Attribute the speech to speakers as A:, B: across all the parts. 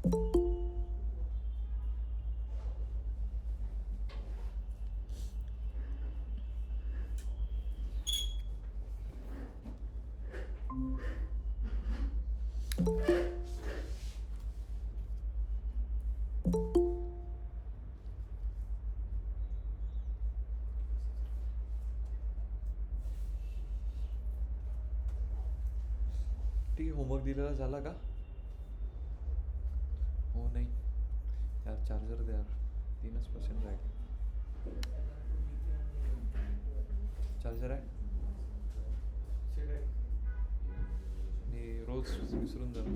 A: ठीक आहे, होमवर्क दिलेला झाला का? हो नाही यार, चार्जर द्या यार, 3% राहिले. चार्जर आहे आणि रोज विसरून जातो.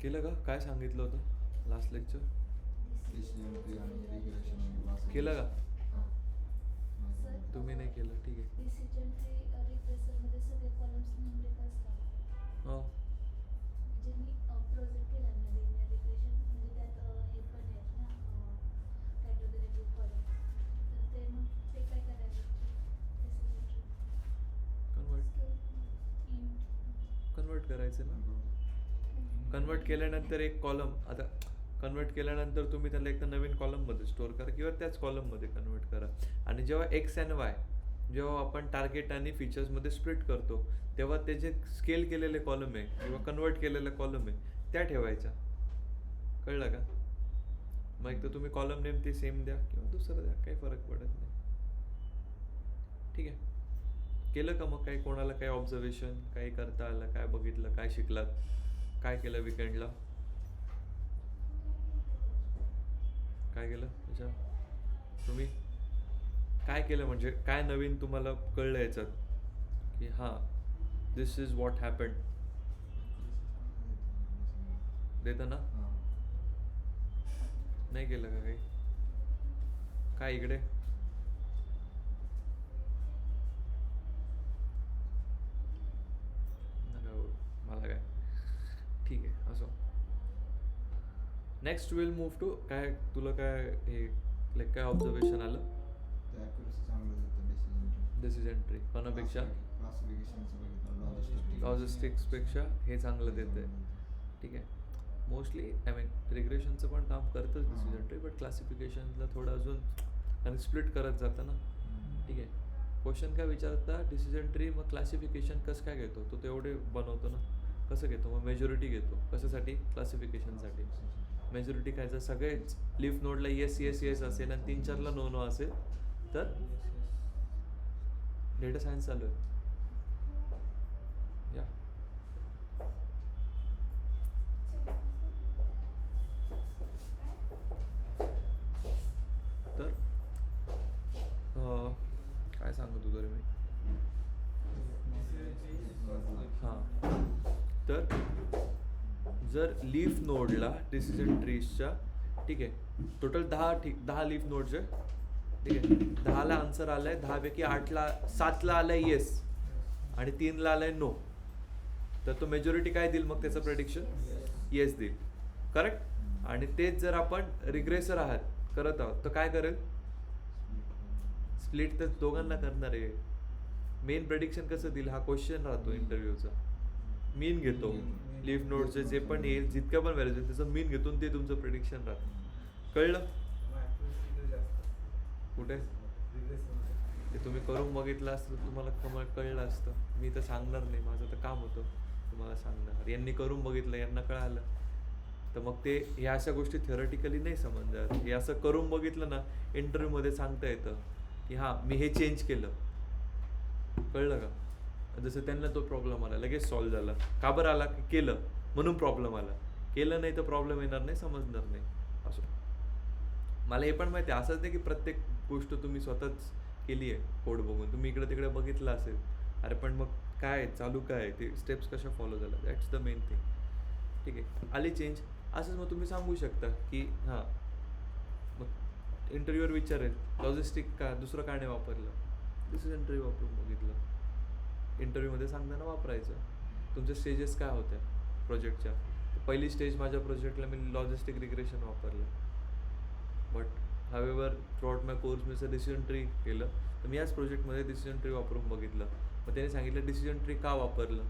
A: केलं का? काय सांगितलं होतं लास्ट लेक्चर? केलं का? तुम्ही नाही केलं, ठीक आहे.
B: डिसिजन ट्री रिप्रेसरमध्ये सगळे कॉलम्स नेमलेट असतात.
A: हो
B: म्हणजे मी प्रोजेक्ट केला ना लिनियर रिग्रेशन, म्हणजे त्यात हे पण आहेत ना कॅटेगोरेटिव्ह कॉलम्स. तर ते मग ते काय करायचं? डिसिजन ट्री
A: कन्वर्ट करायचं ना. कन्वर्ट केल्यानंतर एक कॉलम, आता कन्वर्ट केल्यानंतर तुम्ही त्याला एक नवीन कॉलममध्ये स्टोअर करा किंवा त्याच कॉलममध्ये कन्वर्ट करा. आणि जेव्हा एक्स अँड वाय जेव्हा आपण टार्गेट आणि फीचर्समध्ये स्प्लिट करतो तेव्हा ते जे स्केल केलेले कॉलम आहे किंवा कन्वर्ट केलेले कॉलम आहे त्या ठेवायच्या. कळलं का? मग एक तर तुम्ही कॉलम नेम ते सेम द्या किंवा दुसरं द्या, काही फरक पडत नाही. ठीक आहे, केलं का? मग काही कोणाला काही ऑब्झर्वेशन, काही करता आलं, काय बघितलं, काय शिकलात, काय केलं विकेंडला, काय केलं त्याच्या तुम्ही काय केलं, म्हणजे काय नवीन तुम्हाला कळलं याच्यात की हां दिस इज वॉट हॅपन्ड? देतं ना? नाही केलं का काही? काय इकडे नका बोलू, मला काय, ठीक आहे असो. नेक्स्ट विल मूव्ह टू काय, तुला काय हे लाईक काय ऑब्झर्वेशन आलं? Decision tree कोणापेक्षा? लॉजिस्टिक्सपेक्षा हे चांगलं देतं आहे. ठीक आहे, मोस्टली आय मीन रिग्रेशनचं पण काम करतंच डिसिजन ट्री, बट क्लासिफिकेशनला थोडं अजून आणि स्प्लिट करत जातं ना. ठीक आहे, क्वेश्चन काय विचारता डिसिजन ट्री, मग क्लासिफिकेशन कसं काय घेतो तो? तेवढे बनवतो ना. कसं घेतो? मग मेजॉरिटी घेतो. कशासाठी? क्लासिफिकेशनसाठी. मेजॉरिटी काय, जर सगळेच लीफ नोडला येस येस येस असेल आणि 3-4ला नो नो असेल तर डेटा सायन्स चालू आहे या. तर काय सांगत होतो रे मी? हां, तर जर लीफ नोडला डिसिजन ट्रीजच्या, ठीक आहे, टोटल 10 लीफ नोड्स आहे. ठीक आहे, 10ला आन्सर आला आहे, 10पैकी 7ला आलं आहे येस आणि 3ला आलं आहे नो. तर तो मेजॉरिटी काय देईल मग त्याचं प्रेडिक्शन? येस देईल. करेक्ट? आणि तेच जर आपण रिग्रेसर करत आहोत तर काय करेल? स्प्लिट तर दोघांना करणार आहे. मेन प्रेडिक्शन कसं देईल हा क्वेश्चन राहतो इंटरव्ह्यूचा. मीन घेतो लीफ नोडचे जे पण येईल, जितक्या पण व्हॅल्यूज आहेत त्याचं मीन घेतो, ते तुमचं प्रेडिक्शन राहतं. कळलं? कुठे ते तुम्ही करून बघितलं असतं तुम्हाला कळलं असतं. मी तर सांगणार नाही, माझं तर काम होतं तुम्हाला सांगणार. यांनी करून बघितलं, यांना कळालं, तर मग ते ह्या अशा गोष्टी थेरॉटिकली नाही समजणार. हे असं करून बघितलं ना इंटरव्ह्यूमध्ये सांगता येतं की हां मी हे चेंज केलं. कळलं का? जसं त्यांना तो प्रॉब्लेम आला लगेच सॉल्व्ह झाला. का बरं आला? की केलं म्हणून प्रॉब्लेम आला. केलं नाही तर प्रॉब्लेम येणार नाही, समजणार नाही असं. मला हे पण माहिती आहे, असंच नाही की प्रत्येक गोष्ट तुम्ही स्वतःच केली आहे कोड बघून. तुम्ही इकडे तिकडे बघितलं असेल. अरे पण मग काय चालू काय ते स्टेप्स कशा फॉलो झाल्या, दॅट्स द मेन थिंग. ठीक आहे, आली चेंज. असंच मग तुम्ही सांगू शकता की हां, मग इंटरव्ह्यूवर विचारेल लॉजिस्टिक का दुसरं काय नाही वापरलं, डिसिजन ट्री वापरून बघितलं. इंटरव्ह्यूमध्ये सांगताना वापरायचं. तुमच्या स्टेजेस काय होत्या प्रोजेक्टच्या? पहिली स्टेज माझ्या प्रोजेक्टला मी लॉजिस्टिक रिग्रेशन वापरलं. But however through out my course me decision tree केलं. तर मी याच प्रोजेक्टमध्ये डिसिजन ट्री वापरून बघितलं. मग त्याने सांगितलं डिसिजन ट्री का वापरलं,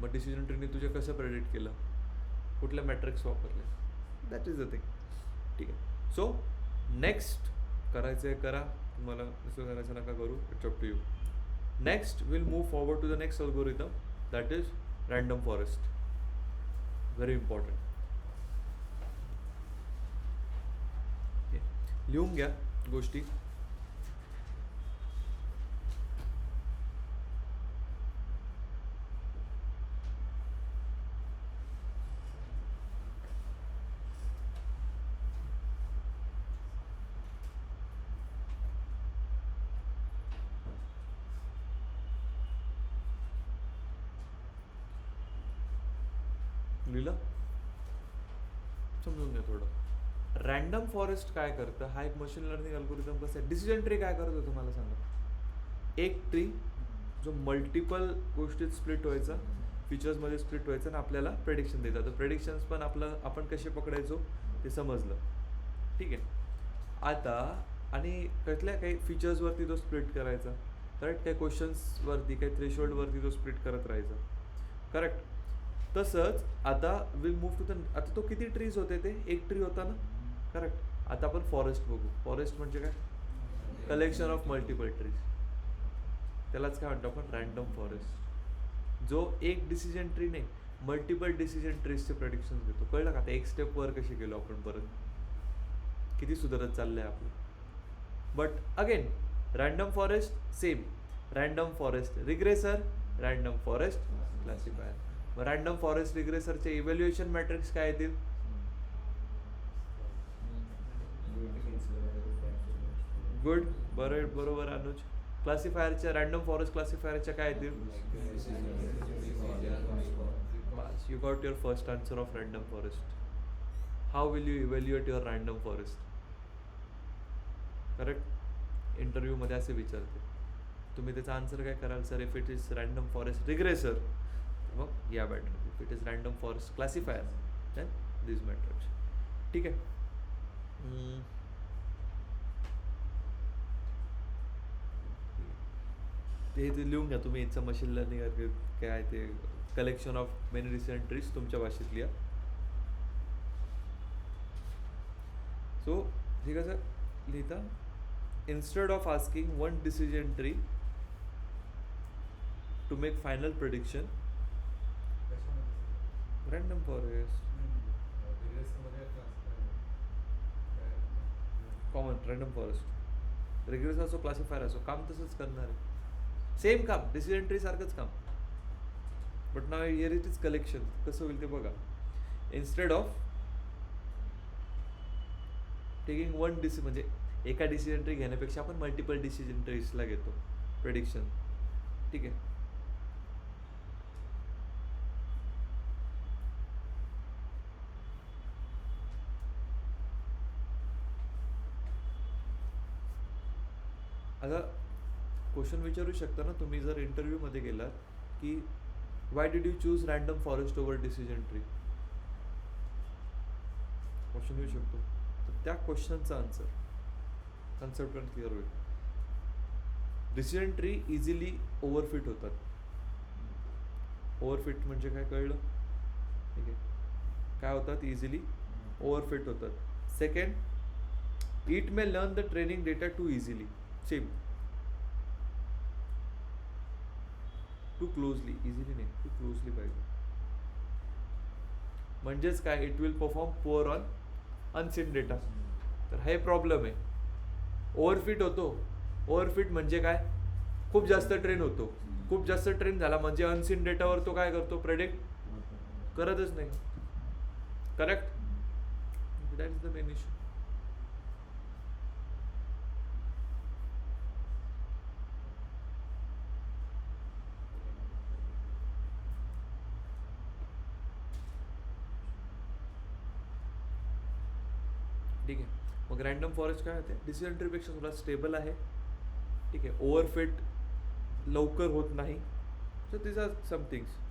A: मग डिसिजन ट्रीने तुझे कसं प्रेडिक्ट केलं, कुठल्या मॅट्रिक्स वापरले, दॅट इज द थिंग. ठीक आहे. सो नेक्स्ट करायचं आहे करा, तुम्हाला दुसरं करायचं नका करू, it's up to you. Next will move forward to the next algorithm, that is random forest. Very important. लिहून घ्या गोष्टी. लिहिलं? समजून घ्या थोडं. रँडम फॉरेस्ट काय करतं, हा एक मशीन लर्निंग अल्गोरिदम कसं आहे. डिसिजन ट्री काय करतो तुम्हाला सांगा. एक ट्री जो मल्टिपल गोष्टीत स्प्लिट व्हायचा, फीचर्समध्ये स्प्लिट व्हायचं आणि आपल्याला प्रेडिक्शन देतात. तर प्रेडिक्शन्स पण आपण कसे पकडायचो ते समजलं. ठीक आहे. आता आणि कसल्या काही फीचर्सवरती तो स्प्लिट करायचा, करेक्ट. काही क्वेश्चन्सवरती, काही थ्रेशोल्डवरती तो स्प्लिट करत राहायचा, करेक्ट. तसंच आता विल मूव्ह टू द, आता तो किती ट्रीज होते, ते एक ट्री होता ना, करेक्ट. आता आपण फॉरेस्ट बघू. फॉरेस्ट म्हणजे काय? Collection of multiple trees. त्यालाच काय म्हणतो आपण, रँडम फॉरेस्ट. जो एक डिसिजन ट्री नाही, मल्टिपल डिसिजन ट्रीजचे प्रेडिक्शन देतो. कळलं का? आता एक स्टेप वर कशी गेलो आपण, परत किती सुधारत चाललंय आपलं. But again random forest same, random forest regressor, random forest classifier. मग रँडम फॉरेस्ट रिग्रेसरचे इव्हॅल्युएशन मॅट्रिक्स काय येतील? गुड, बरोबर अनुज. क्लासिफायरच्या, रँडम फॉरेस्ट क्लासिफायरच्या काय येतील? बस, you got your first answer of random forest. How will you evaluate your random forest? Correct. इंटरव्ह्यूमध्ये असे विचारते, तुम्ही त्याचा आन्सर काय कराल? Sir if it is random forest regressor, मग या matrix. If it is random forest classifier, then this matrix. ठीक आहे. ते लिहून घ्या तुम्ही. याचं मशीन लर्निंग काय ते, collection of many decision trees तुमच्या भाषेत लिहा. सो हे कसं लिहिता, instead of asking one decision tree to make final prediction, random forest common, random forest regressor असो क्लासिफायर असो, काम तसंच करणार आहे. सेम काम, डिसिजन ट्री सारखंच काम. But now here it is collection. कसं होईल ते बघा. इन्स्टेड ऑफ टेकिंग वन म्हणजे एका डिसिजन ट्री घेण्यापेक्षा आपण मल्टिपल डिसिजन ट्रीजला घेतो प्रेडिक्शन. ठीक आहे. आता क्वेश्चन विचारू शकता ना तुम्ही जर इंटरव्ह्यूमध्ये गेलात की why did you choose random forest over decision tree, question येऊ शकतो. तर त्या क्वेश्चनचा आन्सर कन्सेप्ट पण क्लिअर होईल. डिसिजन ट्री इझिली ओव्हरफिट होतात. ओव्हरफिट म्हणजे काय कळलं? ठीक आहे. काय होतात? इझिली ओव्हरफिट होतात. Second, it may learn the training data too easily. Same, too closely, easily नाही, टू क्लोजली पाहिजे. म्हणजेच काय, it will perform poor on unseen data. तर हे प्रॉब्लेम आहे. ओव्हरफिट होतो. ओव्हरफिट म्हणजे काय? खूप जास्त ट्रेन होतो. खूप जास्त ट्रेन झाला म्हणजे अनसीन डेटावर तो काय करतो, प्रेडिक्ट करतच नाही. Correct. That is the main issue. ठीक आहे. मग रॅन्डम फॉरेस्ट काय होते, डिसिजन ट्रीपेक्षा थोडा स्टेबल आहे. ठीक आहे. ओव्हरफिट लवकर होत नाही. So this are some things.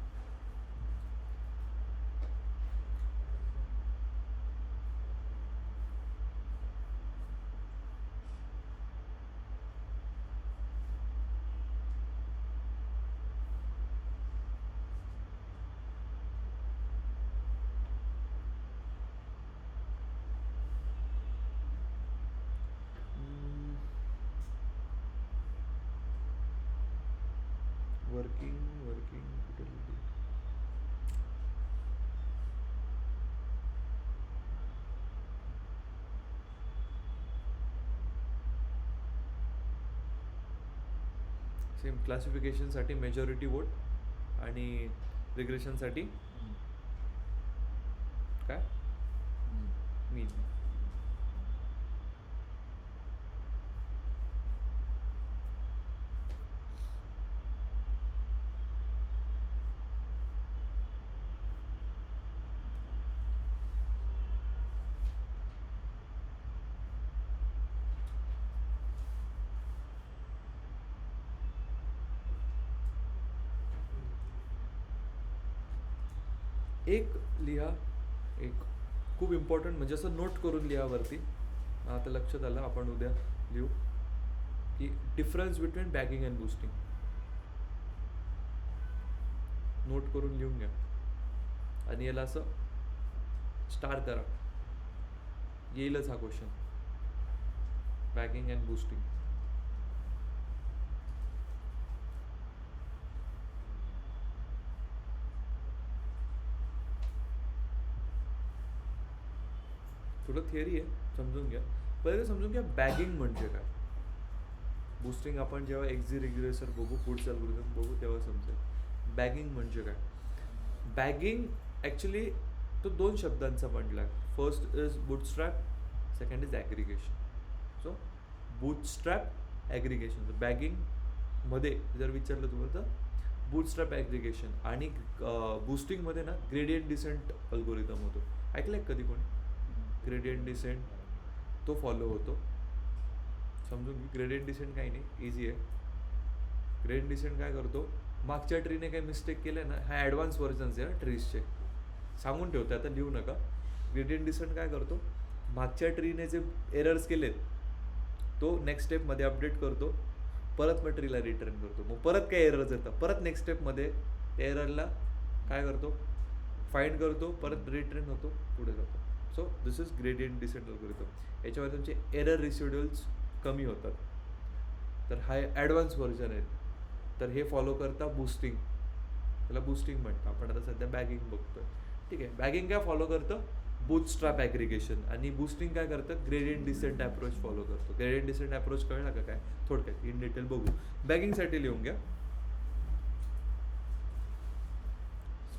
A: Working कुठे लिहिली? सेम क्लासिफिकेशनसाठी मेजॉरिटी वोट आणि रिग्रेशनसाठी काय मीन. एक लिहा, एक खूप इम्पॉर्टंट म्हणजे असं नोट करून लिहा वरती. आता लक्षात आलं, आपण उद्या लिहू की difference between bagging and boosting. Note करून लिहून घ्या आणि याला असं स्टार करा. येईलच हा क्वेश्चन, बॅगिंग अँड बूस्टिंग. थोडं थिअरी आहे, समजून घ्या. पहिले समजून घ्या बॅगिंग म्हणजे काय. बूस्टिंग आपण जेव्हा एक्झी रेग्युलेटर बघू, पुढचा अल्गोरिदम बघू तेव्हा समजेल. बॅगिंग म्हणजे काय. बॅगिंग ॲक्च्युली तो दोन शब्दांचा बनला आहे. First is bootstrap, second is aggregation. So bootstrap, aggregation. बॅगिंगमध्ये जर विचारलं तुम्हाला तर बूटस्ट्रॅप ॲग्रिगेशन. आणि बूस्टिंगमध्ये ना ग्रेडियंट डिसेंट अल्गोरिदम होतो. ऐकलं आहे कधी कोणी? ग्रेडियंट डिसेंट तो फॉलो होतो. समजून घे. ग्रेडियंट डिसेंट काही नाही, इझी आहे. ग्रेडियंट डिसेंट काय करतो, मागच्या ट्रीने काही मिस्टेक केलं ना, हा ॲडव्हान्स व्हर्जन्स आहे ट्रीजचे, सांगून ठेवते आता, लिहू नका. ग्रेडियंट डिसेंट काय करतो, मागच्या ट्रीने जे एरर्स केलेत तो नेक्स्ट स्टेपमध्ये अपडेट करतो, परत मग ट्रीला रिटर्न करतो. मग परत काय एरर्स येतात, परत नेक्स्ट स्टेपमध्ये त्या एररला काय करतो, फाइंड करतो, परत रिटर्न होतो, पुढे जातो. So this is gradient descent algorithm. याच्यामध्ये तुमचे एरर रेसिड्युअल्स कमी होतात. तर हा ॲडव्हान्स व्हर्जन आहे. तर हे फॉलो करता बूस्टिंग, त्याला बूस्टिंग म्हणतं. आपण आता सध्या बॅगिंग बघतोय. ठीक आहे. बॅगिंग काय फॉलो करतं, बूटस्ट्रॅप ॲग्रिगेशन. आणि बूस्टिंग काय करतं, ग्रेडियंट डिसेंट अप्रोच फॉलो करतो. ग्रेडियंट डिसेंट अप्रोच कळला का काय, थोडक्यात इन डिटेल बघू. बॅगिंगसाठी लिहून घ्या.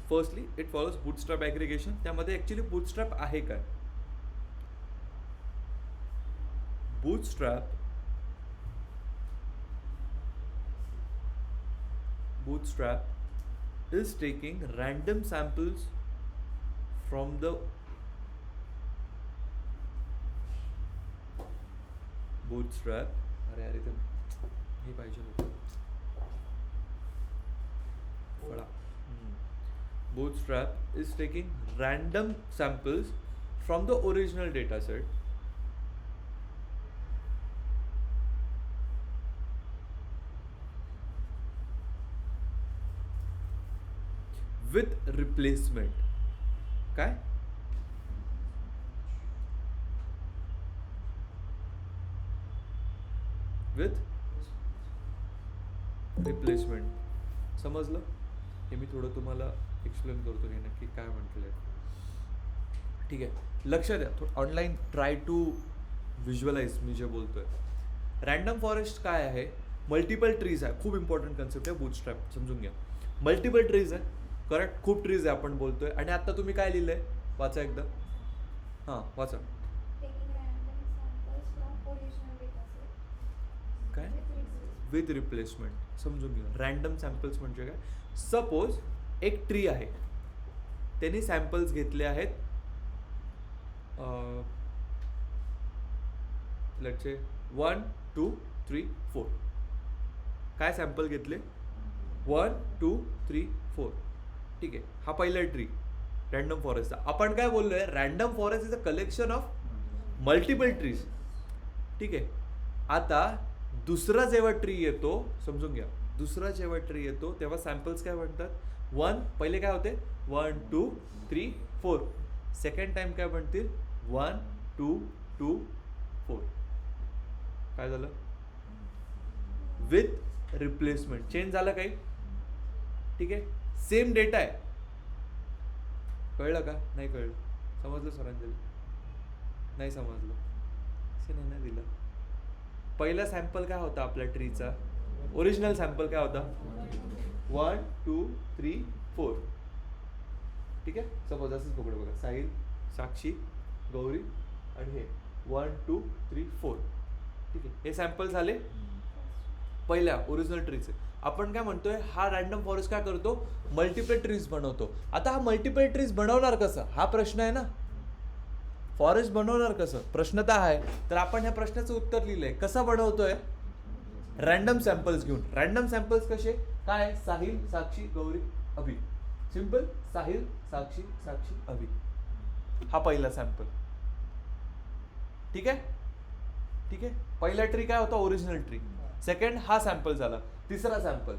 A: Firstly it follows bootstrap aggregation. त्यामध्ये ॲक्च्युली बूटस्ट्रॅप आहे काय. Bootstrap is taking random samples from the bootstrap. अरे इथे हे पाहिजे होतं. Bootstrap is taking random samples from the original data set with replacement. काय, with replacement. समजलं? हे मी थोडं तुम्हाला एक्सप्लेन करतो हे नक्की काय म्हटलंय. ठीक आहे. लक्षात द्या, ऑनलाईन ट्राय टू व्हिज्युअलाइज मी जे बोलतोय. रॅन्डम फॉरेस्ट काय आहे, मल्टिपल ट्रीज आहे, खूप इम्पॉर्टंट कन्सेप्ट आहे बूटस्ट्रॅप, समजून घ्या. मल्टिपल ट्रीज आहे, करेक्ट, खूप ट्रीज आहे आपण बोलतोय. आणि आता तुम्ही काय लिहिलंय, वाचा एकदा. हां वाचा.
B: Taking random samples from original data set.
A: काय?
B: With replacement.
A: With replacement. समजून घ्या, रँडम सॅम्पल्स म्हणजे काय. सपोज एक ट्री आहे, त्यांनी सॅम्पल्स घेतले आहेत लेट्स से 1 2 3 4. काय सॅम्पल घेतले, 1 2 3 4. ठीक आहे, हा पहिला ट्री रँडम फॉरेस्टचा. आपण काय बोललोय, random forest is a collection of multiple trees. ठीक आहे. आता दुसरा जेव्हा ट्री येतो, समजून घ्या, दुसरा जेव्हा ट्री येतो तेव्हा सॅम्पल्स काय म्हणतात, 1 पहिले काय होते 1 2 3 4. सेकंड टाइम काय म्हणतील 1 2 2 4. काय झालं, विथ रिप्लेसमेंट चेंज झालं काही. ठीक आहे, सेम डेटा आहे. कळलं का, नाही कळलं, समजलं सरांजली, नाही समजलं, असं नाही ना दिलं. पहिला सॅम्पल काय होता आपल्या ट्रीचा, ओरिजिनल सॅम्पल काय होता 1 2 3 4. ठीक आहे, सपोज असंच पकडू बघा, साहिल साक्षी गौरी आणि हे 1 2 3 4. ठीक आहे, हे सॅम्पल झाले पहिल्या ओरिजिनल ट्रीचे. आपण काय म्हणतोय, हा रँडम फॉरेस्ट काय करतो, मल्टिपल ट्रीज बनवतो. आता हा मल्टिपल ट्रीज बनवणार कसं, हा प्रश्न आहे ना. फॉरेस्ट बनवणार कसं, प्रश्न तर आहे. तर आपण ह्या प्रश्नाचं उत्तर लिहिलंय. कसं बनवतोय, रँडम सॅम्पल्स घेऊन. रँडम सॅम्पल्स कसे, काय, साहिल साक्षी गौरी अभि. सिम्पल, साहिल साक्षी साक्षी अभि. हा पहिला सॅम्पल. ठीक आहे. ठीक आहे, पहिला ट्री काय होता, ओरिजिनल ट्री. सेकंड हा सॅम्पल झाला. तिसरा सॅम्पल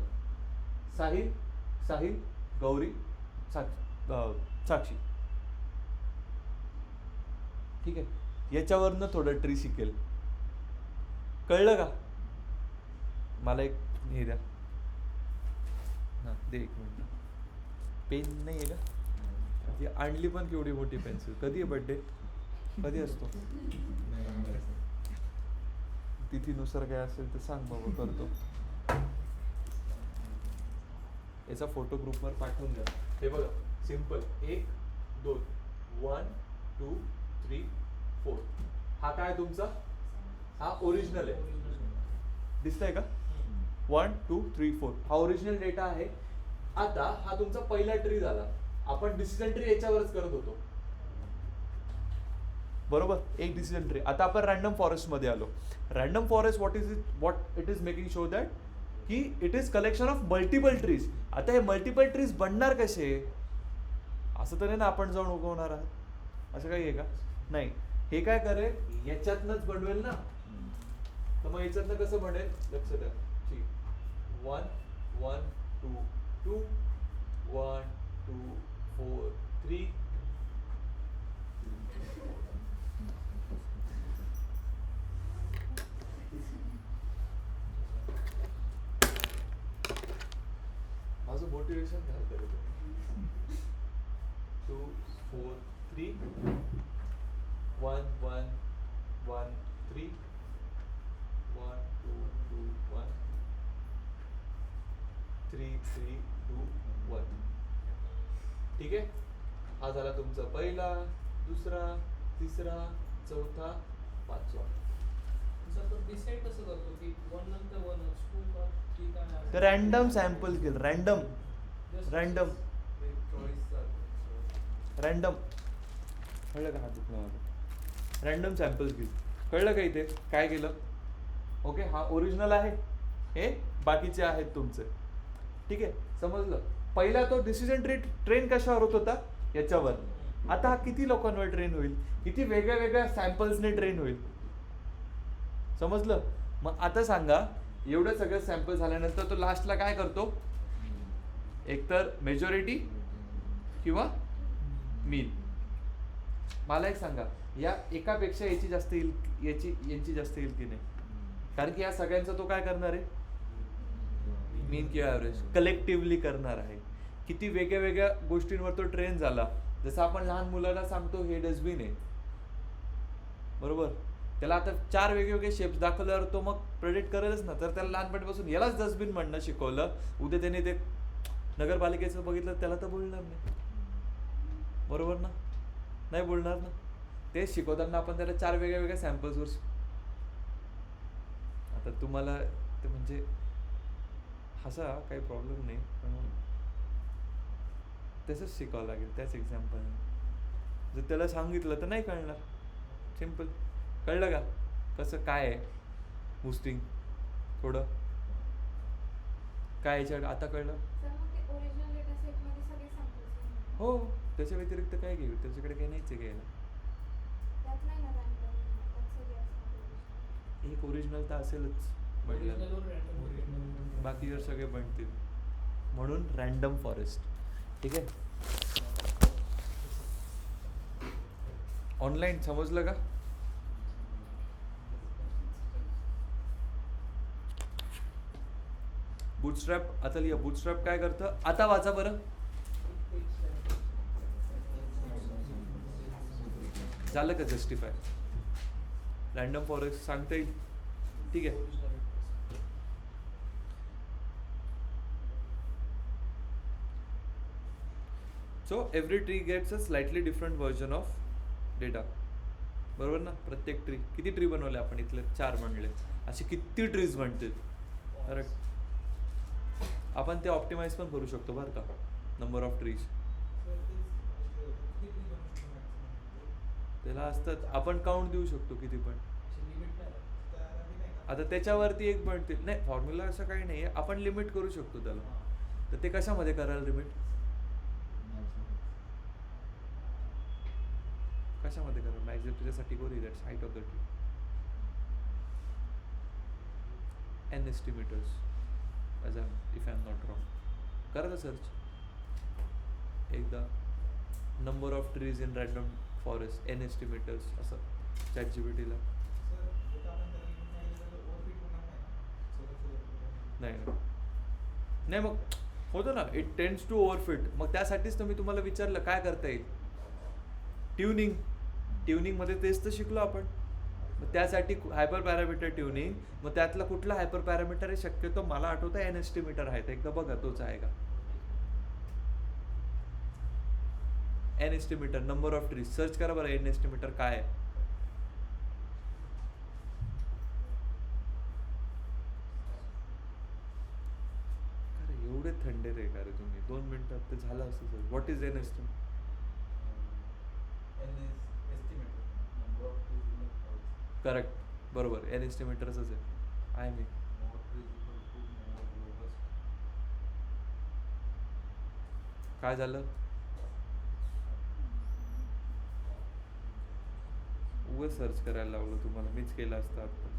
A: साहिल साहिल गौरी साक्षी. ठीक आहे, याच्यावरनं थोडं ट्री शिकेल. कळलं का. मला एक हे द्या, हां दे एक मिनिट. पेन नाही आहे का, ती आणली पण केवढी मोठी पेन्सिल. कधी आहे बड्डे, कधी असतो, तिथीनुसार काय असेल तर सांग बाबा, करतो. याचा फोटो ग्रुपवर पाठवून द्या. हे बघा, सिम्पल 1 2 1 2 3 4. हा काय तुमचा, हा ओरिजिनल आहे, दिसतंय का. 1 2 3 4 हा ओरिजिनल डेटा आहे. आता हा तुमचा पहिला ट्री झाला. आपण डिसिजन ट्री याच्यावरच करत होतो, बरोबर, एक डिसिजन ट्री. आता आपण रँडम फॉरेस्ट मध्ये आलो. Random forest what it is making show that की it is collection of multiple trees. आता हे मल्टिपल ट्रीज बनणार कसे, असं तर नाही ना आपण जाऊन उगवणार आहात, असं काही आहे का, नाही. हे काय करेल, याच्यातनंच बनवेल ना. तर मग याच्यातनं कसं बनेल, लक्ष द्या. 1 1 2 2 1 2 4 3. माझं मोटिवेशन झालं 2 4 3 1 1 1 3 1 2 2 1 3 3 2 1. ठीक आहे, हा झाला तुमचा पहिला, दुसरा, तिसरा, चौथा, पाचवा.
C: डिसाइड कसं करतो की 1 नंतर 1 2 का 3 का नाही.
A: तर रँडम सॅम्पल घेईल, रँडम रँडम रँडम. कळलं का, हा दुखला माझा. रँडम सॅम्पल्स घेईल, कळलं का इथे काय केलं. ओके, हा ओरिजिनल आहे, हे बाकीचे आहेत तुमचे. ठीक आहे, समजलं. पहिला तो डिसिजन ट्री ट्रेन कशावर होत होता, याच्यावर. आता हा किती लोकांवर ट्रेन होईल, किती वेगळ्या वेगळ्या सॅम्पल्सने ट्रेन होईल, समजलं. मग आता सांगा, एवढं सगळं सॅम्पल झाल्यानंतर तो लास्टला काय करतो, एकतर मेजॉरिटी किंवा मीन. मला एक सांगा, या एकापेक्षा याची जास्त येईल, यांची जास्त येईल की नाही, कारण की या सगळ्यांचा तो काय करणार आहे, मीन किंवा ॲव्हरेज कलेक्टिव्हली करणार आहे. किती वेगळ्या वेगळ्या गोष्टींवर तो ट्रेन झाला. जसं आपण लहान मुलाला सांगतो हे डस्टबिन आहे, बरोबर, त्याला आता 4 वेगवेगळे शेप्स दाखवल्यावर तो मग प्रेडिक्ट करेलच ना. तर त्याला लहानपणीपासून यालाच डस्टबिन म्हणणं शिकवलं, उद्या त्याने ते नगरपालिकेचं बघितलं त्याला तर बोलणार नाही, बरोबर ना? नाही बोलणार ना. तेच शिकवताना आपण त्याला 4 वेगळ्या वेगळ्या सॅम्पल्सवर आता तुम्हाला ते म्हणजे हसा काही प्रॉब्लेम नाही, पण तसंच शिकावं लागेल त्याच एक्झाम्पलने. जर त्याला सांगितलं तर नाही कळणार. सिम्पल. कळलं का कसं काय आहे बूस्टिंग? थोडं काय याच्यात आता कळलं?
D: सर मग ते ओरिजिनल डेटा सेटमध्ये सगळे सॅम्पल्स
A: हो, त्याच्या व्यतिरिक्त काय घेऊ, त्याच्याकडे काही नाहीच आहे घ्यायला.
D: त्यात नाही ना रँडम, त्यात सगळे असतात.
A: एक ओरिजिनल तर असेलच म्हटलं,
C: Original और random.
A: बाकीवर सगळे बनतील, म्हणून रॅन्डम फॉरेस्ट. ठीक आहे, ऑनलाईन समजलं का? बूटस्ट्रॅप आता लिहा. बूटस्ट्रॅप काय करतं आता वाचा बरं. झालं का जस्टिफाय? रॅन्डम फॉरेस्ट सांगता येईल, ठीक आहे. So every tree gets a slightly different version of data, बरोबर ना? प्रत्येक ट्री, किती ट्री बनवले आपण इथले? 4 बनले. असे किती ट्रीज बनतील? करेक्ट. आपण ते ऑप्टिमाइज पण करू शकतो बरं का, नंबर ऑफ ट्रीज. त्याला असतात, आपण काउंट देऊ शकतो किती पण. आता त्याच्यावरती एक बनतील नाही, फॉर्म्युला असं काही नाही आहे, आपण लिमिट करू शकतो त्याला. तर ते कशामध्ये कराल लिमिट? कशामध्ये कराल? मॅक्झिमम त्याच्यासाठी करू that's height of the tree. N estimators as if I am not wrong. करा ना सर्च एकदा, number of trees in random forest, N estimators असं ChatGPT ला. नाही नाही, मग होतं ना, इट टेंड्स टू ओव्हरफिट. मग त्यासाठीच तर मी तुम्हाला विचारलं काय करता येईल. ट्युनिंग, ट्युनिंगमध्ये तेच तर शिकलो आपण. मग त्यासाठी हायपर पॅरामीटर ट्युनिंग. मग त्यातला कुठला हायपर पॅरामीटर आहे? शक्यतो मला आठवतं एन एस्टिमेटर आहे, एकदा बघा तोच आहे का. N estimator, number of trees, search करा बरं एन एस्टिमेटर काय आहे. अरे एवढे थंडे रे का रे तुम्ही, 2 मिनिटात ते झालं असतं sir. What is an estimator? Correct, बरोबर, एन एस्टिमेटरच आहे मी. काय झालं? उगाच सर्च करायला लावलं तुम्हाला, मीच केलं असतं आता.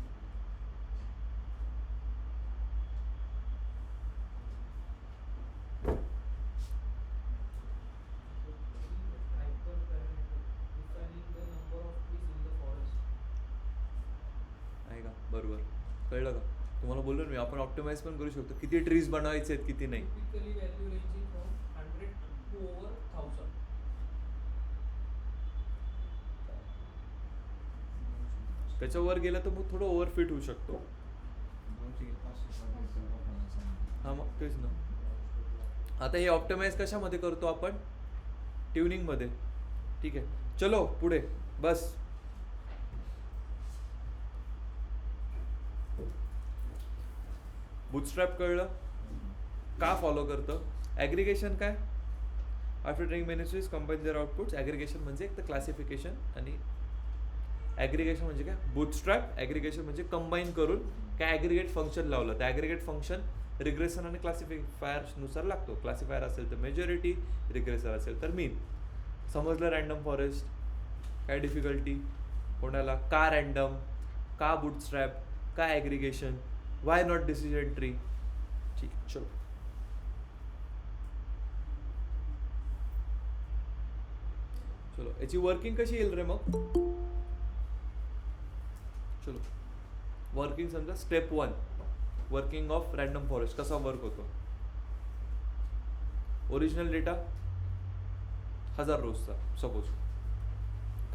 A: आहे का? बरोबर, कळलं का? तुम्हाला बोललो ना मी, आपण ऑप्टिमाइज पण करू शकतो, किती ट्रीज बनवायचे आहेत किती नाही.
C: Typically value ranging from 100 to over 1000.
A: त्याच्यावर गेलं तर मग थोडं ओव्हरफिट होऊ शकतो. हां मग तेच ना. आता हे ऑप्टिमाइज कशामध्ये करतो आपण? ट्युनिंगमध्ये. ठीक आहे, चलो पुढे बस. बूटस्ट्रॅप कळलं का फॉलो करतं? ॲग्रिगेशन काय? After training benefits combine their outputs. Aggregation म्हणजे एक तर क्लासिफिकेशन, आणि ॲग्रिगेशन म्हणजे काय? बूटस्ट्रॅप. ॲग्रिगेशन म्हणजे कंबाईन करून काय ॲग्रिगेट फंक्शन लावलं. तर ॲग्रिगेट फंक्शन रिग्रेशन आणि क्लासिफायरनुसार लागतो. क्लासिफायर असेल तर मेजॉरिटी, रिग्रेसर असेल तर मीन. समजलं रॅन्डम फॉरेस्ट? काय डिफिकल्टी कोणाला? का रॅन्डम, का बूटस्ट्रॅप, का ॲग्रिगेशन, वाय नॉट डिसिजन ट्री? ठीक, चलो. चलो याची वर्किंग कशी येईल रे मग? चलो वर्किंग समजा step 1, working of random forest कसा वर्क होतो. ओरिजिनल डेटा 1000 रोजचा सपोज.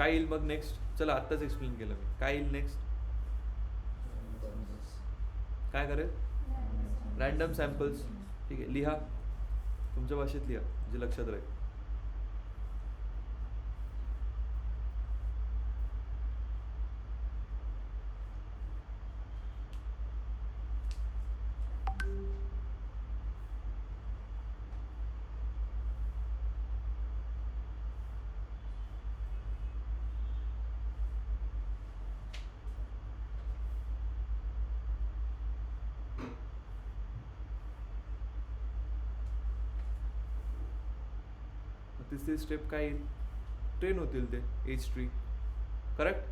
A: काय येईल मग नेक्स्ट? चला आत्ताच एक्सप्लेन केलं मी. काय येईल नेक्स्ट? काय करेल? Random samples. ठीक आहे, लिहा तुमच्या भाषेत लिहा जे लक्षात राहील. तिसरी स्टेप काय येईल? ट्रेन होतील ते एच ट्री. करेक्ट?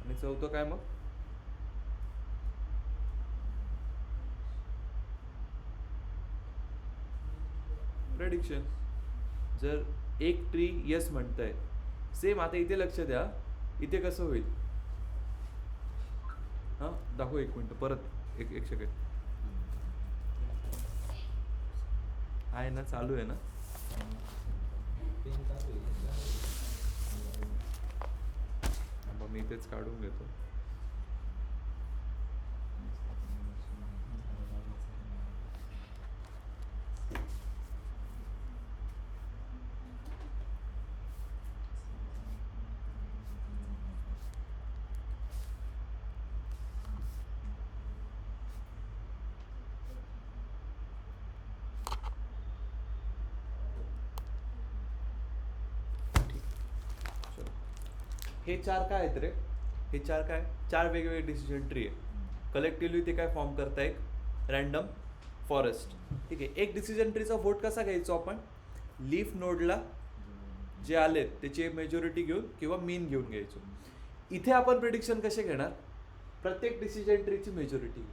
A: आणि चौथं काय मग? प्रेडिक्शन. जर एक ट्री यस म्हणतंय, सेम आता इथे लक्ष द्या, इथे कसं होईल? हां दाखव, एक मिनटं परत, एक सेकंड. आहे ना, चालू आहे ना? मग मी तेच काढून घेतो. हे चार काय आहेत रे? हे चार काय? चार वेगवेगळे डिसिजन ट्री आहे. कलेक्टिव्हली ते काय फॉर्म करता एक रॅन्डम फॉरेस्ट. ठीक आहे, एक डिसिजन ट्रीचा वोट कसा घ्यायचो आपण? लीफ नोडला जे आलेत त्याची मेजॉरिटी घेऊन किंवा मीन घेऊन घ्यायचो. इथे आपण प्रिडिक्शन कसे घेणार? प्रत्येक डिसिजन ट्रीची मेजॉरिटी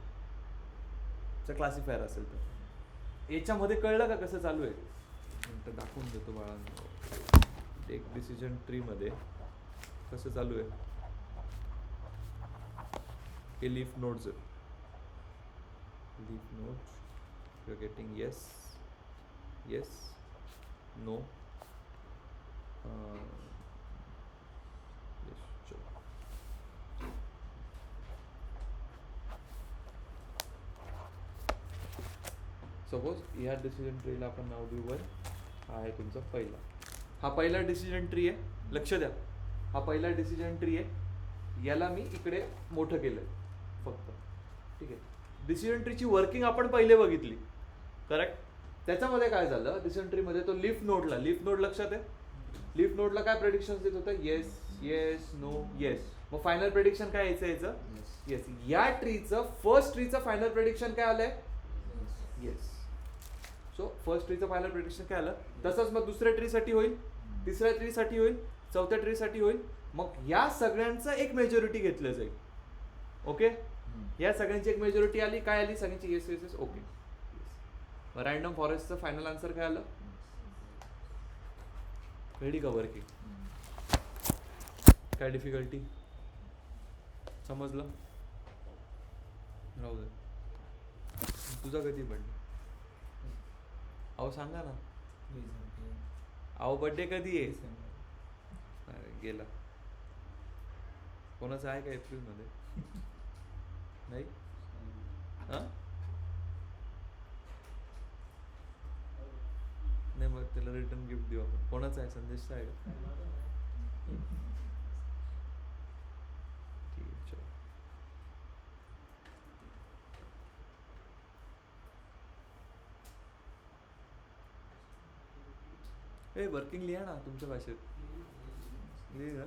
A: चा क्लासिफायर असेल तर. याच्यामध्ये कळलं का कसं चालू आहे? नंतर दाखवून देतो बाळांनो. एक डिसिजन ट्री मध्ये कसं चालू आहे? हे लीफ नोड्स आहेत. Leaf nodes, you are getting yes, yes, no, suppose ह्या डिसिजन ट्रीला आपण नाव देऊ वर. हा आहे तुमचा पहिला. हा पहिला डिसिजन ट्री आहे, लक्ष द्या. हा पहिला डिसिजन ट्री आहे, याला मी इकडे मोठं केलंय फक्त. ठीक आहे, डिसिजन ट्रीची वर्किंग आपण पहिले बघितली. करेक्ट? त्याच्यामध्ये काय झालं? डिसिजन ट्री मध्ये तो लीफ नोड लक्षात आहे? लीफ नोडला काय प्रेडिक्शन देत होतं? Yes, yes, no, yes. मग फायनल प्रेडिक्शन काय यायचं? येस. या ट्रीचं, फर्स्ट ट्रीचं फायनल प्रेडिक्शन काय आलंय? येस. सो फर्स्ट ट्रीचं फायनल प्रेडिक्शन काय आलं? तसंच मग दुसऱ्या ट्रीसाठी होईल, तिसऱ्या ट्रीसाठी होईल, चौथ्या ट्रीसाठी होईल. मग या सगळ्यांचं एक मेजॉरिटी घेतलं जाईल. ओके, या सगळ्यांची एक मेजॉरिटी आली. काय आली? सगळ्यांची yes, yes, yes. Okay. Random फॉरेस्टचं फायनल आन्सर काय आलं? कळली का वर्किंग? काय डिफिकल्टी? समजलं? राहू दे. तुझा कधी बर्थडे? अहो सांगा ना. अहो बर्थडे कधी आहे? अरे गेला. कोणाचा आहे का एप्रिलमध्ये? नाही? हां, नाही मग त्याला रिटर्न गिफ्ट देऊ आपण. कोणाचा आहे? संदेशचा आहे का? ठीक आहे, चलो. ए वर्किंग लिहा ना तुमच्या भाषेत. लिहि ना.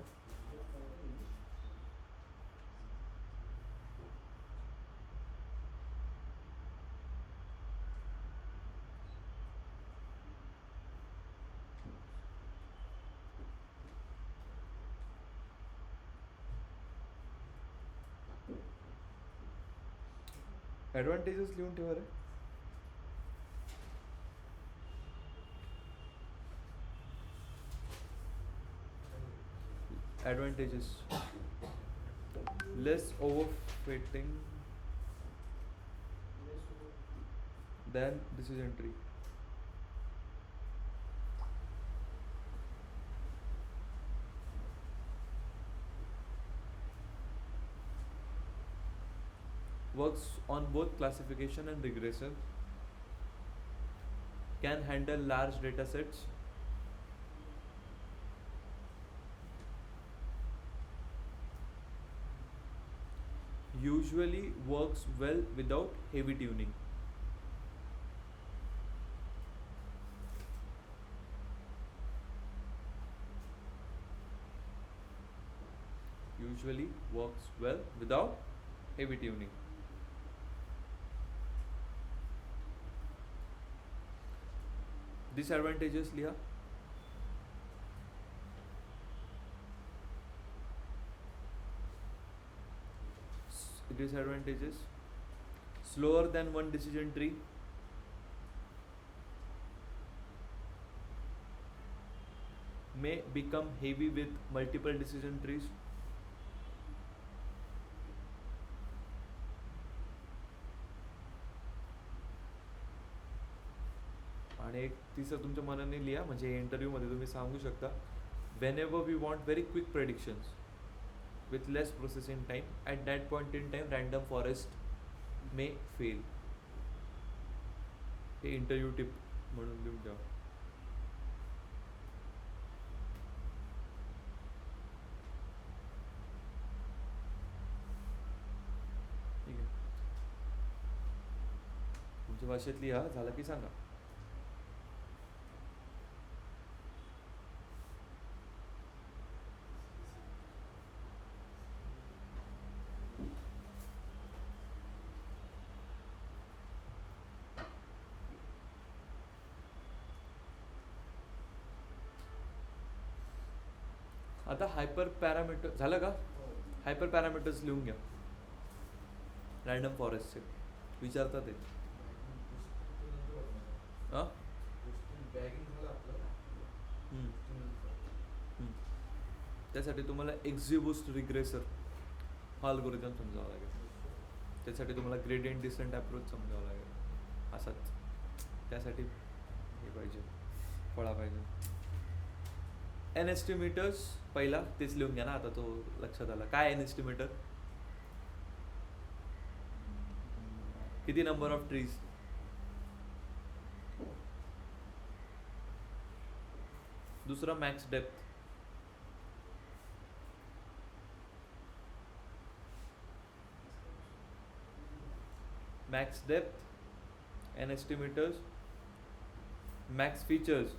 A: ॲडव्हान्टेजेस लिहून ठेवा रे. Advantages: less ओव्हरफिटिंग, than decision tree. Works on both classification and regression. Can handle large data sets. Usually works well without heavy tuning. Usually works well without heavy tuning. Disadvantages लिहा. Disadvantages: slower than one decision tree, may become heavy with multiple decision trees, आणि एक तिसरं तुमच्या मनाने लिहा, म्हणजे इंटरव्ह्यूमध्ये तुम्ही सांगू शकता, whenever we want very quick predictions with less processing time, at that point in time random forest may fail. हे इंटरव्ह्यू टिप म्हणून लिहून ठेवा. ठीक आहे, तुमच्या भाषेत लिहा, झालं की सांगा. आता हायपर पॅरामीटर झालं का? हायपर पॅरामीटर्स लिहून घ्या रॅन्डम फॉरेस्टचे, विचारतात ते. हां त्यासाठी तुम्हाला एक्झिबूस्ट रिग्रेसर हा अल्गोरिदम समजावा लागेल. त्यासाठी तुम्हाला ग्रेडियंट डिसेंट अप्रोच समजावा लागेल. असाच त्यासाठी हे पाहिजे, फळा पाहिजे. एन एस्टिमेटर्स पहिला तेच लिहून घ्या ना, आता तो लक्षात आला. काय एन एस्टिमेटर? किती नंबर ऑफ ट्रीज? दुसरा max depth. Max depth, N estimators, max features.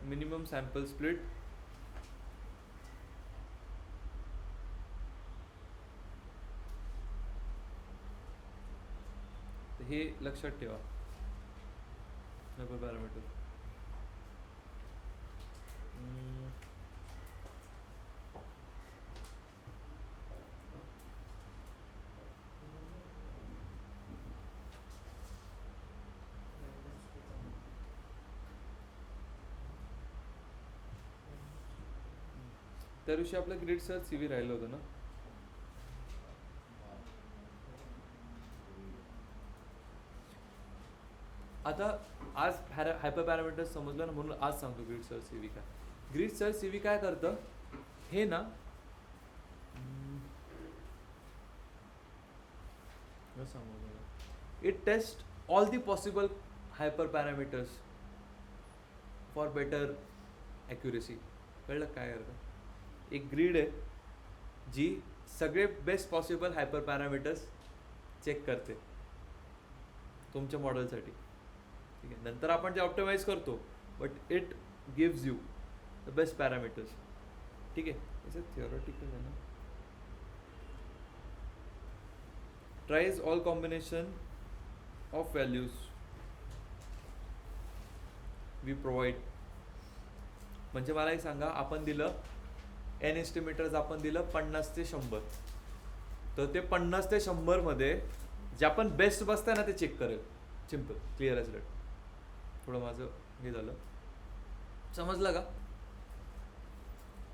A: Minimum sample split. हे लक्षात ठेवा पॅरामीटर. त्या दिवशी आपलं ग्रेड सर CV राहिलं होतं ना. आता आज हायपर पॅरामीटर्स समजलं ना, म्हणून आज सांगतो ग्रीड सर CV काय. ग्रीड सर CV काय करतं हे ना, it test all the possible hyper parameters for better accuracy. कळलं काय करतं? एक ग्रीड आहे जी सगळे best possible hyper parameters check करते तुमच्या मॉडेलसाठी. ठीक आहे, नंतर आपण जे ऑप्टिमाइज करतो, but it gives you the best parameters. ठीक आहे, याचं थिओरिटिकल आहे ना. Tries all combination of values we provide. म्हणजे मला एक सांगा, आपण दिलं एन एस्टिमेटर्स, आपण दिलं 50 ते 100. तर ते 50 ते 100 मध्ये जे आपण बेस्ट बसतंय ना ते चेक करेल. Simple, clear as that. थोडं माझं हे झालं, समजलं का?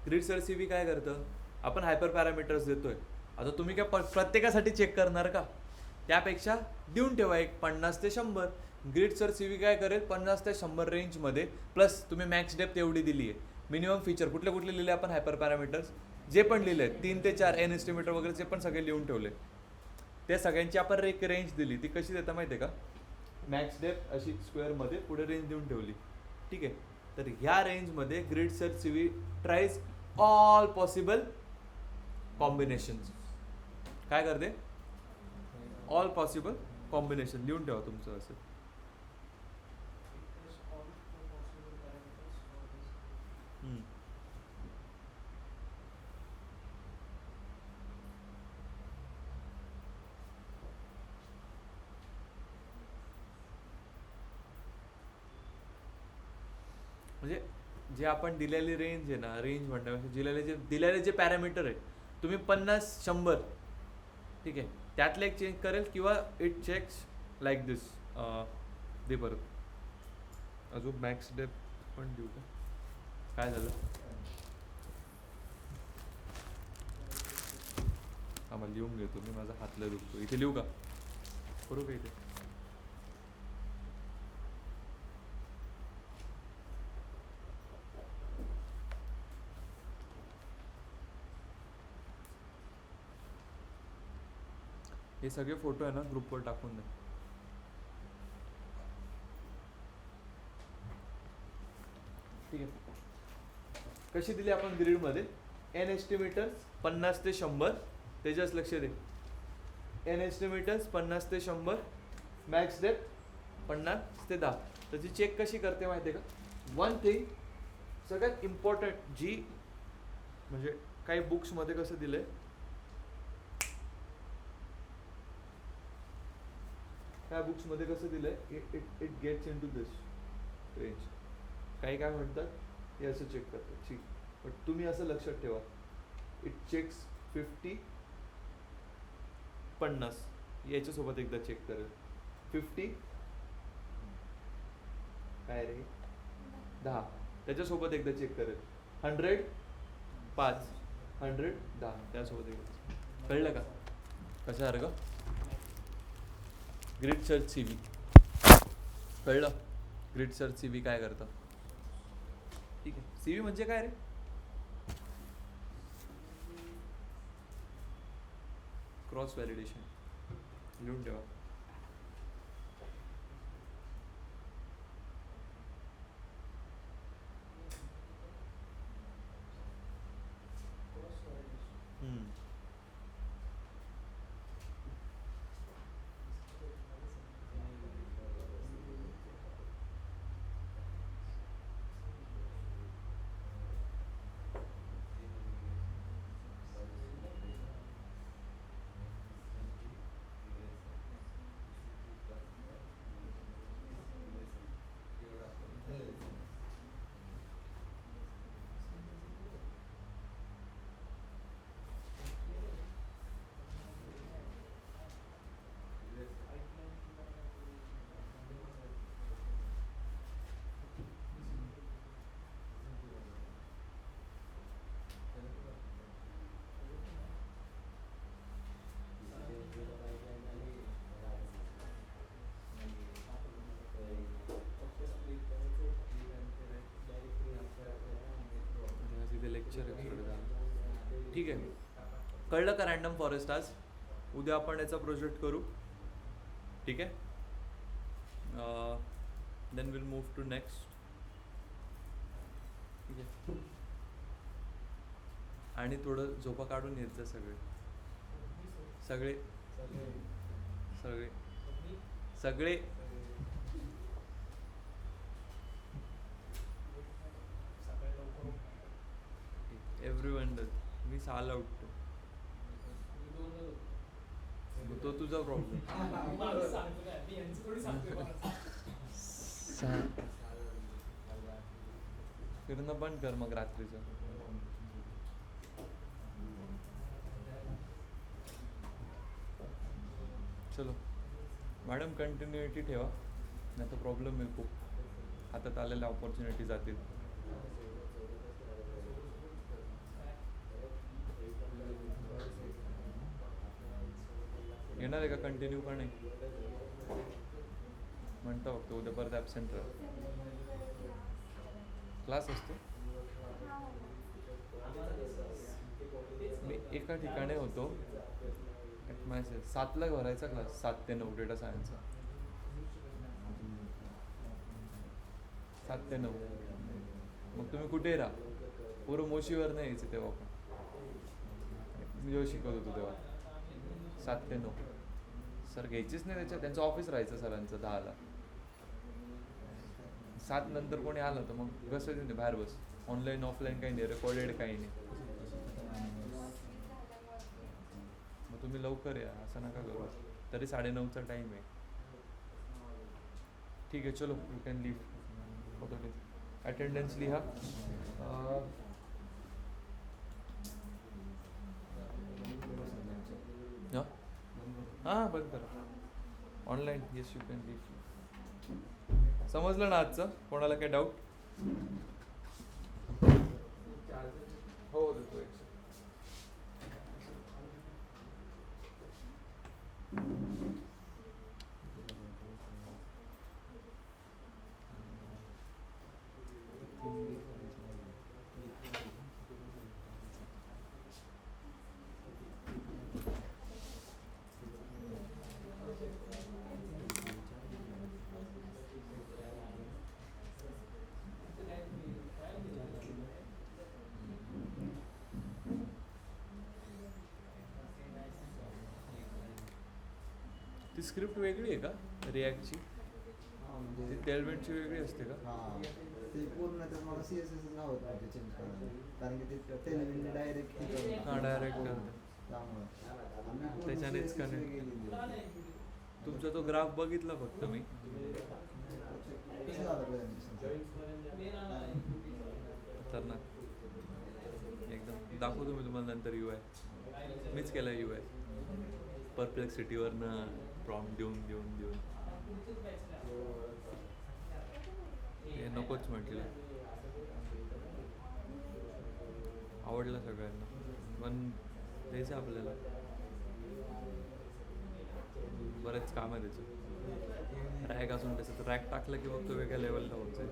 A: ग्रिड सर्च CV काय करतं, आपण हायपर पॅरामीटर्स देतोय. आता तुम्ही काय प्रत्येकासाठी चेक करणार का? त्यापेक्षा देऊन ठेवा एक 50 ते 100. ग्रिड सर्च CV काय करेल, 50 ते 100 रेंजमध्ये, प्लस तुम्ही मॅक्स डेप्थ एवढी दिली आहे. मिनिमम फीचर कुठले कुठले लिहिले आपण हायपर पॅरामीटर्स, जे पण लिहिले आहेत 3 ते 4 एन एस्टिमेटर वगैरे जे पण सगळे लिहून ठेवले, त्या सगळ्यांची आपण एक रेंज दिली. ती कशी देता माहिती आहे का? मॅक्स डेप्थ अशी स्क्वेअरमध्ये पुढे रेंज देऊन ठेवली. ठीक आहे, तर ह्या रेंजमध्ये grid search CV tries all possible combinations. काय करते? ऑल पॉसिबल कॉम्बिनेशन लिहून ठेवा तुमचं असं. म्हणजे जे आपण दिलेली रेंज आहे ना, रेंज म्हणण्यापेक्षा दिलेले जे पॅरामीटर आहे, तुम्ही 50-100 ठीक आहे, त्यातलं एक चेंज करेल किंवा इट चेक्स लाईक दिस. दे परत अजून मॅक्स डेप्थ पण देऊ का? काय झालं? आम्हाला लिहून घेतो मी, माझा हातला दुखतो. इथे लिहू का? करू का इथे? हे सगळे फोटो आहे ना ग्रुपवर टाकून द्या. ठीक आहे, कशी दिली आपण ग्रिडमध्ये? एन एस्टिमेटर्स 50 ते 100. तेजस लक्ष दे. एन एस्टिमेटर्स 50 ते 100, मॅक्स डेप्थ 50 ते 10. त्याची चेक कशी करते माहिती आहे का? वन थिंग सगळ्यात इम्पॉर्टंट, जी म्हणजे काही बुक्समध्ये कसं दिलंय, त्या बुक्समध्ये कसं दिलंय, it gets into this range. काही काय म्हणतात हे असं चेक करतात. ठीक, बट तुम्ही असं लक्षात ठेवा, इट चेक्स 50 50 याच्यासोबत एकदा चेक करेल. 50 काय रे 10 त्याच्यासोबत एकदा चेक करेल. 100 5, 100 10 त्यासोबत एकदा. कळलं का कशासारखं? ग्रिड सर्च CV कळलं? ग्रिड सर्च CV काय करतं? ठीक आहे, CV म्हणजे काय रे? क्रॉस व्हॅलिडेशन लिहून ठेवा. ठीक आहे, कळलं का? रॅन्डम फॉरेस्ट आज उद्या आपण याचा प्रोजेक्ट करू. ठीक आहे, then will move to next. ठीक आहे, आणि थोडं झोपा काढून येत जा सगळे सगळे सगळे सगळे. Everyone does. मी 6ला उठतो, तो तुझा प्रॉब्लेम. फिरणं बंद कर मग रात्रीचं. चलो मॅडम कंटिन्युटी ठेवा नाही तर प्रॉब्लेम आहे खूप हातात आलेल्या ऑपॉर्च्युनिटी जातील. येणार आहे का कंटिन्यू का नाही म्हणता फक्त उद्या परत ॲबसेंट राहा. क्लास असतो मी एका ठिकाणी होतो मॅसेज 7ला भरायचा क्लास 7 ते 9 डेटा सायन्सचा 7 ते 9 मग तुम्ही कुठेही राहा पूर्ण मोशीवर नाही यायचं तेव्हा पण मी जेव्हा शिकवत होतो तेव्हा 7 ते 9 सर घ्यायचीच नाही त्यांचं ऑफिस राहायचं सरांचं 10ला 7 नंतर कोणी आलं तर मग कसं नाही बाहेर बस ऑनलाईन ऑफलाईन काही नाही रेकॉर्डेड काही नाही. मग तुम्ही लवकर या असं नका करू तरी 9:30चा टाईम आहे. ठीक आहे चलो you can leave okay attendance लिहा. हां बंद करा online yes you can leave. समजलं ना आजचं कोणाला काय डाऊट हो देतो एक ती स्क्रिप्ट वेगळी आहे का रिॲक्टची ती टेलमेंटची वेगळी असते का.
E: हां ते पूर्ण तर मला CSS नाव होत नाही चेंज करायला कारण की ते टेलिव्हिजन डायरेक्ट
A: हां डायरेक्ट करते
E: त्यामुळे
A: त्याच्यानेच connect. तुमचा तो ग्राफ बघितला फक्त मी
E: कसं झालं presentation?
A: खतरनाक एकदम दाखवतो मी तुम्हाला नंतर UI मीच केला UI परप्लेक्सिटीवरनं प्रॉम्प्ट देऊन हे नकोच म्हटलं. आवडलं सगळ्यांना पण द्यायचं आपल्याला बरेच काम आहे त्याचं. रॅक असून त्याचं रॅक टाकलं की मग तो वेगळ्या लेवलला होत जाईल.